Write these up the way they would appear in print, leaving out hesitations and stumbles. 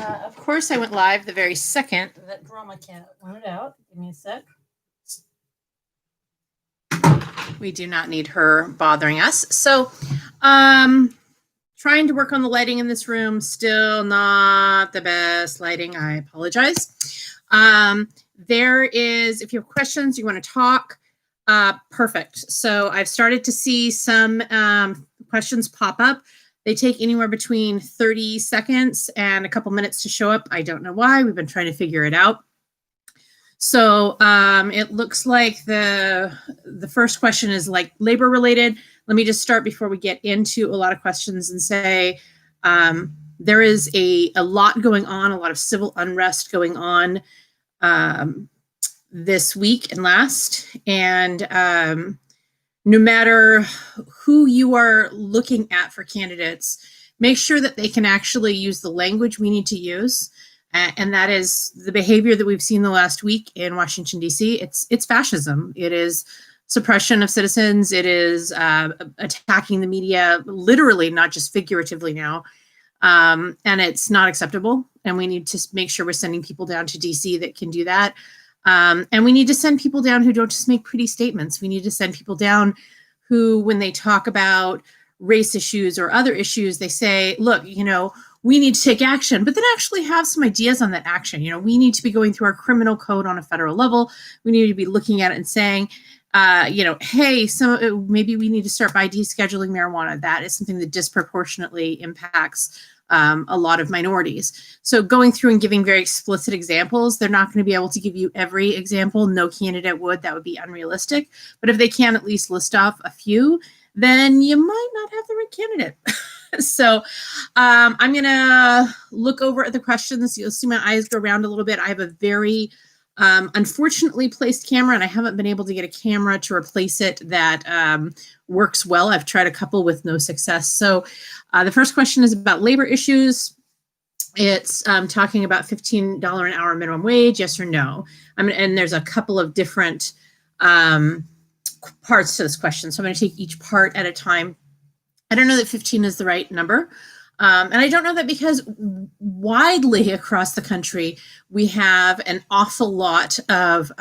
Of course, I went live the very second that Drama Cat wanted out. Give me a sec. We do not need her bothering us. So, trying to work on the lighting in this room. Still not the best lighting. I apologize. There is, if you have questions, you want to talk, perfect. So I've started to see some questions pop up. They take anywhere between 30 seconds and a couple minutes to show up. I don't know why. We've been trying to figure it out. So it looks like the first question is like labor related. Let me just start before we get into a lot of questions and say there is a lot going on, a lot of civil unrest going on this week and last. And no matter who you are looking at for candidates, make sure that they can actually use the language we need to use. And that is the behavior that we've seen the last week in Washington, D.C. It's fascism. It is suppression of citizens. It is attacking the media, literally, not just figuratively now. And it's not acceptable. And we need to make sure we're sending people down to D.C. that can do that. And we need to send people down who don't just make pretty statements. We need to send people down who, when they talk about race issues or other issues, they say, look, we need to take action, but then actually have some ideas on that action. We need to be going through our criminal code on a federal level. We need to be looking at it and saying, hey, maybe we need to start by descheduling marijuana. That is something that disproportionately impacts a lot of minorities. So going through and giving very explicit examples, they're not going to be able to give you every example. No candidate would. That would be unrealistic. But if they can at least list off a few, then you might not have the right candidate. So I'm going to look over at the questions. You'll see my eyes go around a little bit. I have a very unfortunately placed camera, and I haven't been able to get a camera to replace it that works well. I've tried a couple with no success. So the first question is about labor issues. It's talking about $15 an hour minimum wage, yes or no? And there's a couple of different parts to this question. So I'm going to take each part at a time. I don't know that 15 is the right number. And I don't know that because widely across the country, we have an awful lot of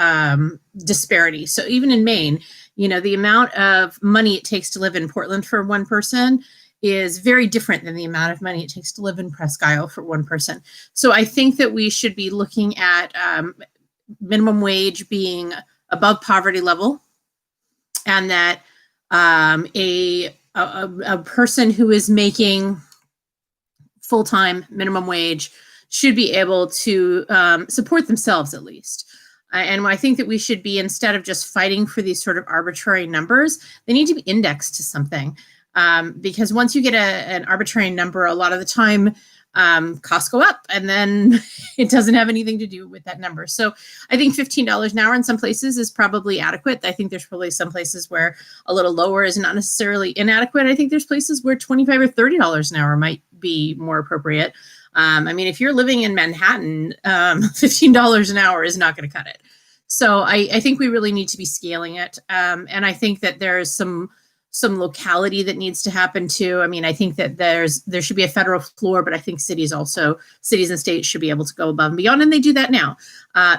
disparity. So even in Maine, the amount of money it takes to live in Portland for one person is very different than the amount of money it takes to live in Presque Isle for one person. So I think that we should be looking at minimum wage being above poverty level, and that a person who is making full-time minimum wage should be able to support themselves at least. And I think that we should be, instead of just fighting for these sort of arbitrary numbers, they need to be indexed to something. Because once you get an arbitrary number, a lot of the time costs go up, and then it doesn't have anything to do with that number. So I think $15 an hour in some places is probably adequate. I think there's probably some places where a little lower is not necessarily inadequate. I think there's places where $25 or $30 an hour might be more appropriate. If you're living in Manhattan, $15 an hour is not going to cut it. So I think we really need to be scaling it. And I think that there's some locality that needs to happen too. I think that there should be a federal floor, but I think cities and states should be able to go above and beyond, and they do that now.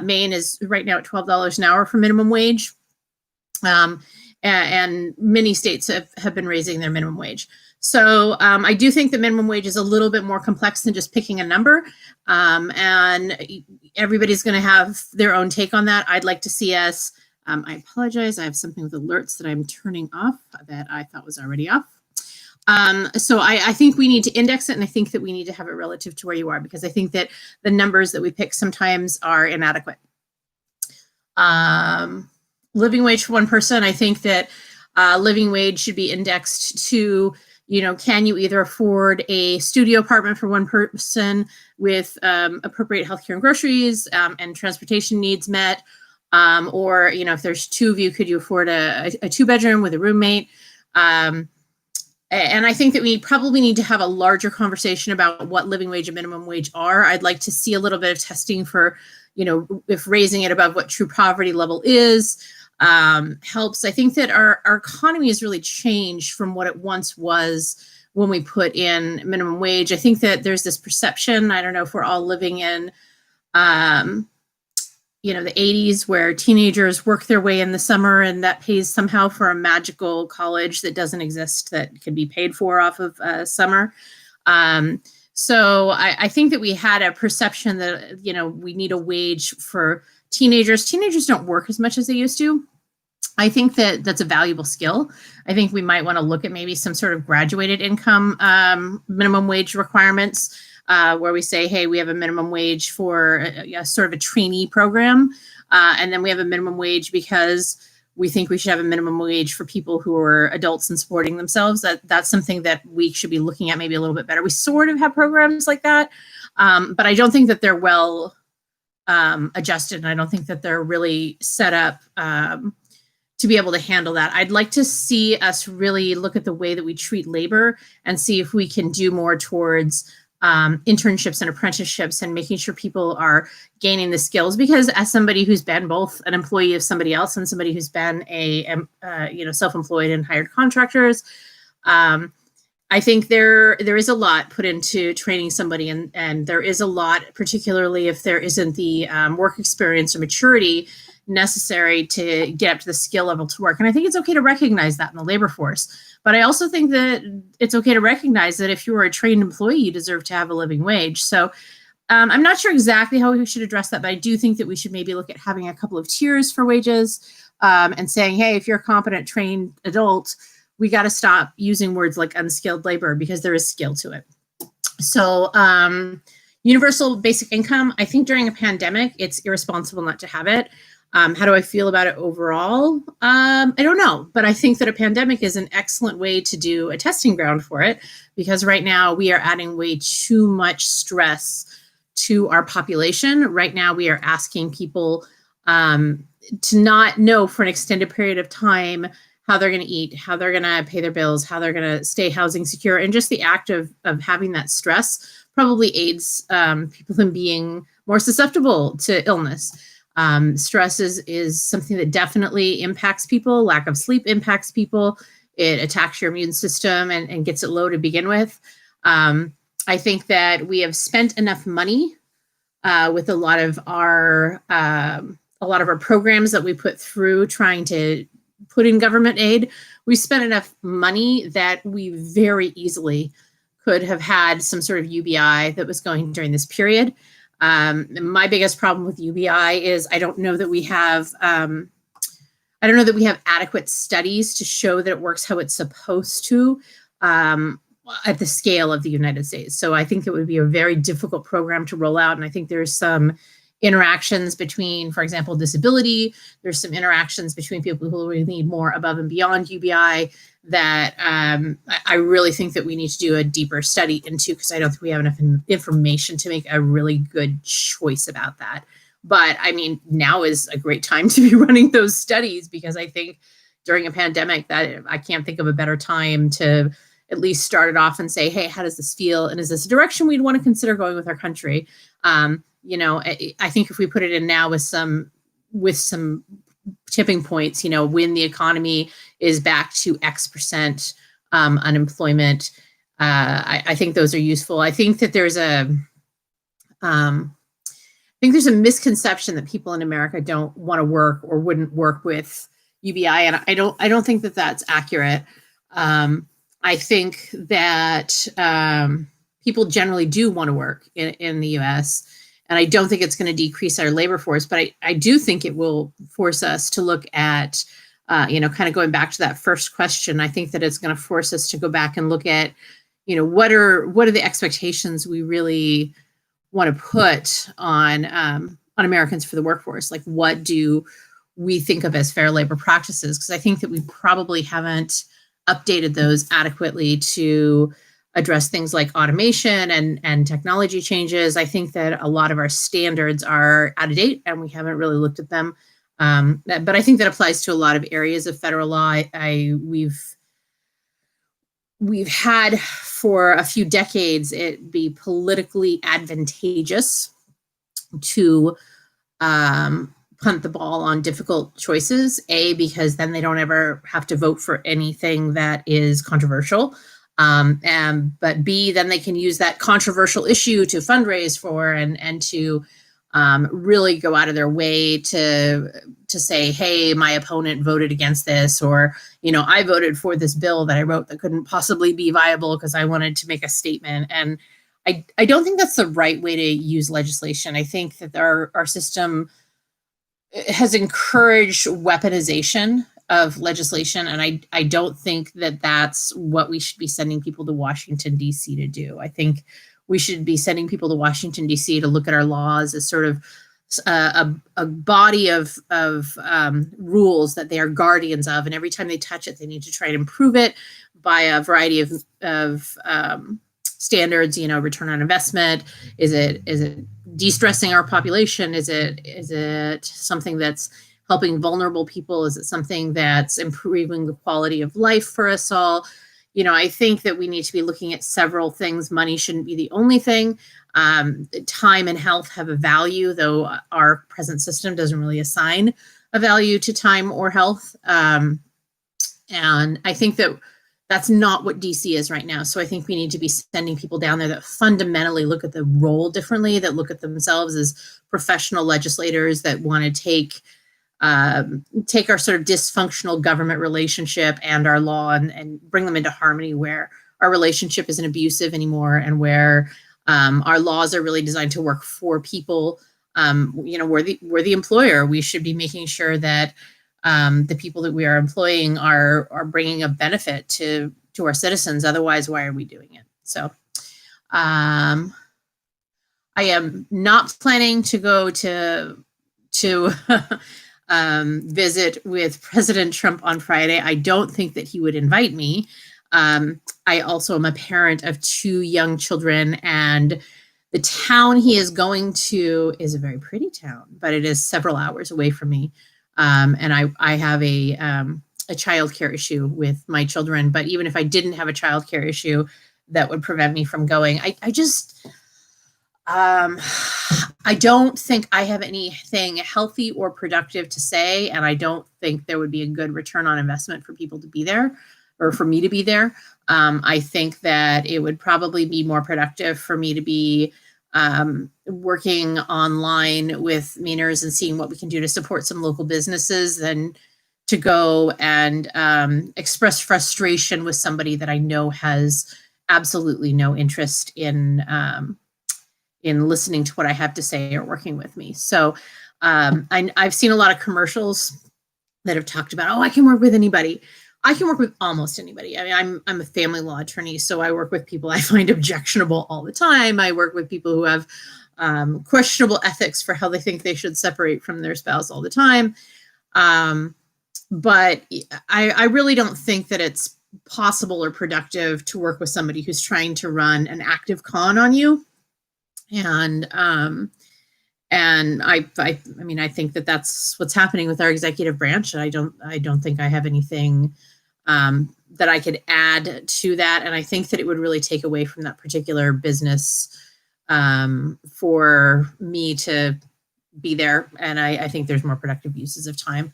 Maine is right now at $12 an hour for minimum wage, and many states have been raising their minimum wage. So I do think the minimum wage is a little bit more complex than just picking a number, and everybody's going to have their own take on that. I'd like to see us. I apologize. I have something with alerts that I'm turning off that I thought was already off. So I think we need to index it, and I think that we need to have it relative to where you are, because I think that the numbers that we pick sometimes are inadequate. Living wage for one person, I think that living wage should be indexed to, can you either afford a studio apartment for one person with appropriate healthcare and groceries and transportation needs met? Or, if there's two of you, could you afford a 2-bedroom with a roommate? And I think that we probably need to have a larger conversation about what living wage and minimum wage are. I'd like to see a little bit of testing for, if raising it above what true poverty level is helps. I think that our economy has really changed from what it once was when we put in minimum wage. I think that there's this perception, I don't know if we're all living in, the 80s where teenagers work their way in the summer and that pays somehow for a magical college that doesn't exist that can be paid for off of summer. So I think that we had a perception that, we need a wage for teenagers. Teenagers don't work as much as they used to. I think that that's a valuable skill. I think we might want to look at maybe some sort of graduated income minimum wage requirements where we say, hey, we have a minimum wage for a sort of a trainee program. And then we have a minimum wage because we think we should have a minimum wage for people who are adults and supporting themselves. That's something that we should be looking at maybe a little bit better. We sort of have programs like that, but I don't think that they're well adjusted. And I don't think that they're really set up to be able to handle that. I'd like to see us really look at the way that we treat labor and see if we can do more towards internships and apprenticeships and making sure people are gaining the skills. Because as somebody who's been both an employee of somebody else and somebody who's been self-employed and hired contractors, I think there is a lot put into training somebody, and there is a lot, particularly if there isn't the work experience or maturity necessary to get up to the skill level to work. And I think it's okay to recognize that in the labor force. But I also think that it's okay to recognize that if you are a trained employee, you deserve to have a living wage. So I'm not sure exactly how we should address that, but I do think that we should maybe look at having a couple of tiers for wages and saying, hey, if you're a competent, trained adult, we got to stop using words like unskilled labor because there is skill to it. So universal basic income, I think during a pandemic, it's irresponsible not to have it. How do I feel about it overall? I don't know, but I think that a pandemic is an excellent way to do a testing ground for it, because right now we are adding way too much stress to our population. Right now we are asking people to not know for an extended period of time how they're going to eat, how they're going to pay their bills, how they're going to stay housing secure. And just the act of having that stress probably aids people in being more susceptible to illness. Stress is something that definitely impacts people. Lack of sleep impacts people. It attacks your immune system and gets it low to begin with. I think that we have spent enough money with a lot of our programs that we put through trying to put in government aid. We spent enough money that we very easily could have had some sort of UBI that was going during this period. My biggest problem with UBI is I don't know that we have adequate studies to show that it works how it's supposed to at the scale of the United States. So I think it would be a very difficult program to roll out. And I think there's some interactions between, for example, disability. There's some interactions between people who really need more above and beyond UBI that I really think that we need to do a deeper study into, because I don't think we have enough information to make a really good choice about that. But I mean, now is a great time to be running those studies, because I think during a pandemic that I can't think of a better time to at least start it off and say, hey, how does this feel? And is this a direction we'd want to consider going with our country? I think if we put it in now with some tipping points, when the economy is back to X% unemployment, I think those are useful. I think that there's a misconception that people in America don't want to work or wouldn't work with UBI, and I don't think that that's accurate. I think that people generally do want to work in the U.S., and I don't think it's going to decrease our labor force, but I do think it will force us to look at, kind of going back to that first question. I think that it's going to force us to go back and look at, what are the expectations we really want to put on Americans for the workforce? Like, what do we think of as fair labor practices? Because I think that we probably haven't updated those adequately to address things like automation and technology changes. I think that a lot of our standards are out of date and we haven't really looked at them. But I think that applies to a lot of areas of federal law. We've had for a few decades it be politically advantageous to punt the ball on difficult choices, because then they don't ever have to vote for anything that is controversial. But B, then they can use that controversial issue to fundraise for and to really go out of their way to say, hey, my opponent voted against this, or, I voted for this bill that I wrote that couldn't possibly be viable because I wanted to make a statement. And I don't think that's the right way to use legislation. I think that our system has encouraged weaponization of legislation, and I don't think that that's what we should be sending people to Washington, D.C. to do. I think we should be sending people to Washington, D.C. to look at our laws as sort of a body of rules that they are guardians of, and every time they touch it, they need to try and improve it by a variety of standards. Return on investment. Is it de-stressing our population? Is it something that's helping vulnerable people? Is it something that's improving the quality of life for us all? I think that we need to be looking at several things. Money shouldn't be the only thing. Time and health have a value, though our present system doesn't really assign a value to time or health. And I think that that's not what DC is right now. So I think we need to be sending people down there that fundamentally look at the role differently, that look at themselves as professional legislators, that want to take our sort of dysfunctional government relationship and our law and bring them into harmony, where our relationship isn't abusive anymore, and where our laws are really designed to work for people. We're the employer. We should be making sure that the people that we are employing are bringing a benefit to our citizens. Otherwise, why are we doing it? So I am not planning to go to visit with President Trump on Friday. I don't think that he would invite me. I also am a parent of 2 young children, and the town he is going to is a very pretty town, but it is several hours away from me. And I have a childcare issue with my children. But even if I didn't have a childcare issue that would prevent me from going, I don't think I have anything healthy or productive to say, and I don't think there would be a good return on investment for people to be there, or for me to be there. I think that it would probably be more productive for me to be working online with Meaners and seeing what we can do to support some local businesses than to go and express frustration with somebody that I know has absolutely no interest in listening to what I have to say or working with me. So I've seen a lot of commercials that have talked about, I can work with anybody. I can work with almost anybody. I mean, I'm a family law attorney, so I work with people I find objectionable all the time. I work with people who have questionable ethics for how they think they should separate from their spouse all the time. But I really don't think that it's possible or productive to work with somebody who's trying to run an active con on you. And I think that that's what's happening with our executive branch. And I don't think I have anything that I could add to that. And I think that it would really take away from that particular business for me to be there. And I think there's more productive uses of time.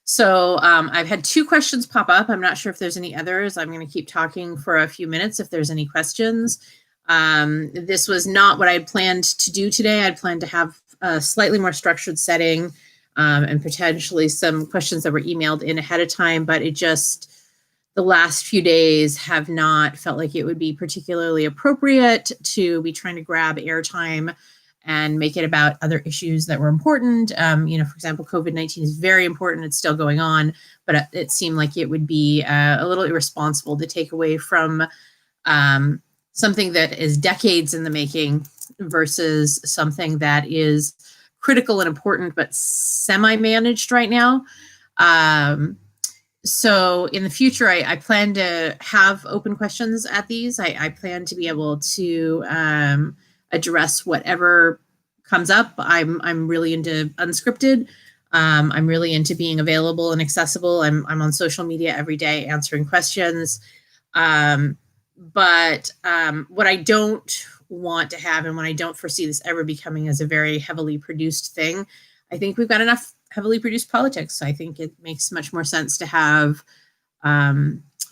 So I've had 2 questions pop up. I'm not sure if there's any others. I'm going to keep talking for a few minutes if there's any questions. This was not what I had planned to do today. I'd planned to have a slightly more structured setting and potentially some questions that were emailed in ahead of time, but the last few days have not felt like it would be particularly appropriate to be trying to grab airtime and make it about other issues that were important. For example, COVID-19 is very important. It's still going on, but it seemed like it would be a little irresponsible to take away from something that is decades in the making versus something that is critical and important, but semi-managed right now. So in the future, I plan to have open questions at these. I plan to be able to address whatever comes up. I'm really into unscripted. I'm really into being available and accessible. I'm on social media every day answering questions. But what I don't want to have, and when I don't foresee this ever becoming as a very heavily produced thing, I think we've got enough heavily produced politics. So I think it makes much more sense to have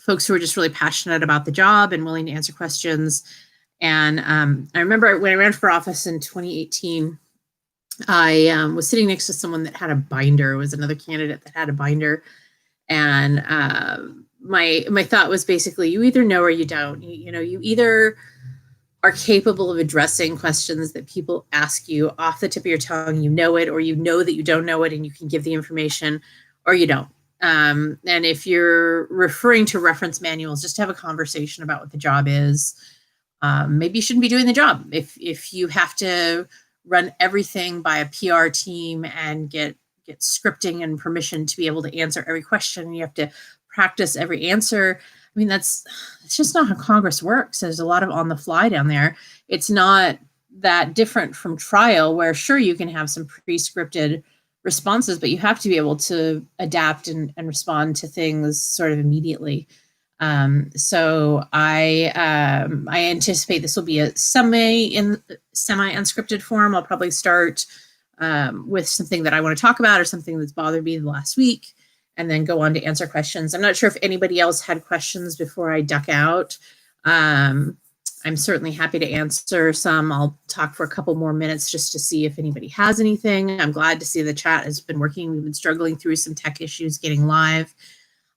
folks who are just really passionate about the job and willing to answer questions. And I remember when I ran for office in 2018, I was sitting next to someone that had a binder. It was another candidate that had a binder. And my thought was basically, you either know or you don't. You either are capable of addressing questions that people ask you off the tip of your tongue, you know it, or you know that you don't know it and you can give the information, or you don't. And if you're referring to reference manuals, just have a conversation about what the job is. Maybe you shouldn't be doing the job. If you have to run everything by a PR team and get scripting and permission to be able to answer every question, you have to practice every answer. I mean, that's just not how Congress works. There's a lot of on the fly down there. It's not that different from trial, where sure, you can have some pre-scripted responses, but you have to be able to adapt and respond to things sort of immediately. So I anticipate this will be a semi-unscripted form. I'll probably start with something that I want to talk about or something that's bothered me the last week, and then go on to answer questions. I'm not sure if anybody else had questions before I duck out. I'm certainly happy to answer some. I'll talk for a couple more minutes just to see if anybody has anything. I'm glad to see the chat has been working. We've been struggling through some tech issues getting live.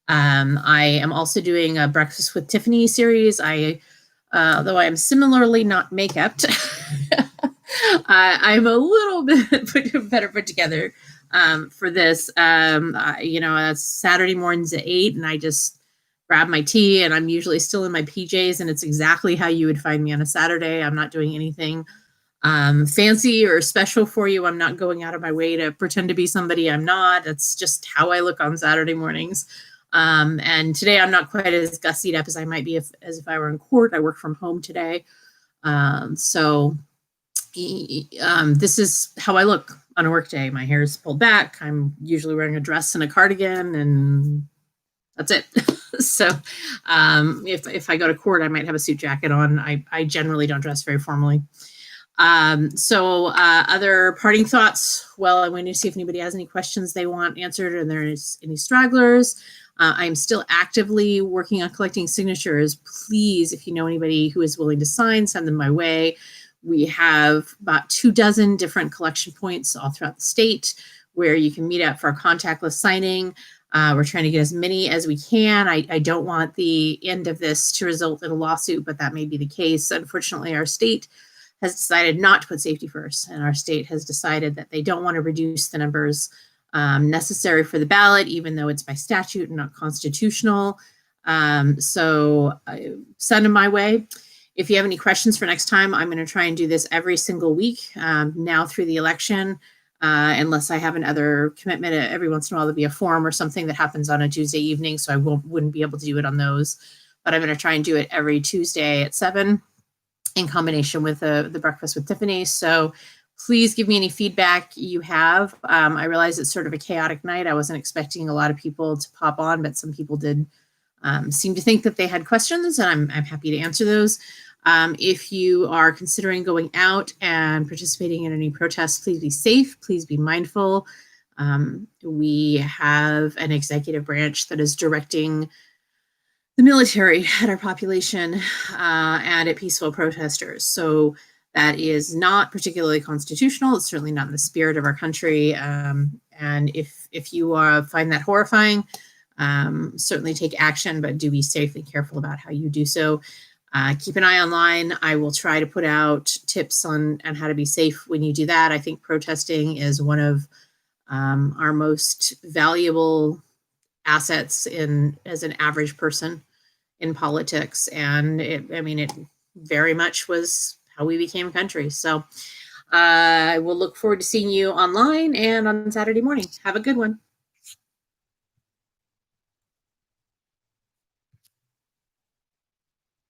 I am also doing a Breakfast with Tiffany series. Though I am similarly not makeup, I'm a little bit better put together for this. It's Saturday mornings at 8, and I just grab my tea, and I'm usually still in my PJs, and it's exactly how you would find me on a Saturday. I'm not doing anything fancy or special for you. I'm not going out of my way to pretend to be somebody I'm not. That's just how I look on Saturday mornings. And today I'm not quite as gussied up as I might be as if I were in court. I work from home today. So this is how I look on a work day. My hair is pulled back. I'm usually wearing a dress and a cardigan, and that's it. So if I go to court, I might have a suit jacket on. I generally don't dress very formally. Other parting thoughts. Well, I'm going to see if anybody has any questions they want answered, and there's any stragglers. I'm still actively working on collecting signatures. Please, if you know anybody who is willing to sign, send them my way. We have about 24 different collection points all throughout the state where you can meet up for a contactless signing. We're trying to get as many as we can. I don't want the end of this to result in a lawsuit, but that may be the case. Unfortunately, our state has decided not to put safety first, and our state has decided that they don't want to reduce the numbers necessary for the ballot, even though it's by statute and not constitutional. So send them my way. If you have any questions for next time, I'm going to try and do this every single week now through the election, unless I have another commitment. Every once in a while, there'll be a forum or something that happens on a Tuesday evening, so I wouldn't be able to do it on those. But I'm going to try and do it every Tuesday at 7 in combination with the Breakfast with Tiffany. So please give me any feedback you have. I realize it's sort of a chaotic night. I wasn't expecting a lot of people to pop on, but some people did seem to think that they had questions, and I'm happy to answer those. If you are considering going out and participating in any protests, please be safe. Please be mindful. We have an executive branch that is directing the military at our population and at peaceful protesters. So that is not particularly constitutional. It's certainly not in the spirit of our country. And if you find that horrifying, certainly take action, but do be safe and careful about how you do so. Keep an eye online. I will try to put out tips on how to be safe when you do that. I think protesting is one of our most valuable assets as an average person in politics. And it very much was how we became a country. So I will look forward to seeing you online and on Saturday morning. Have a good one.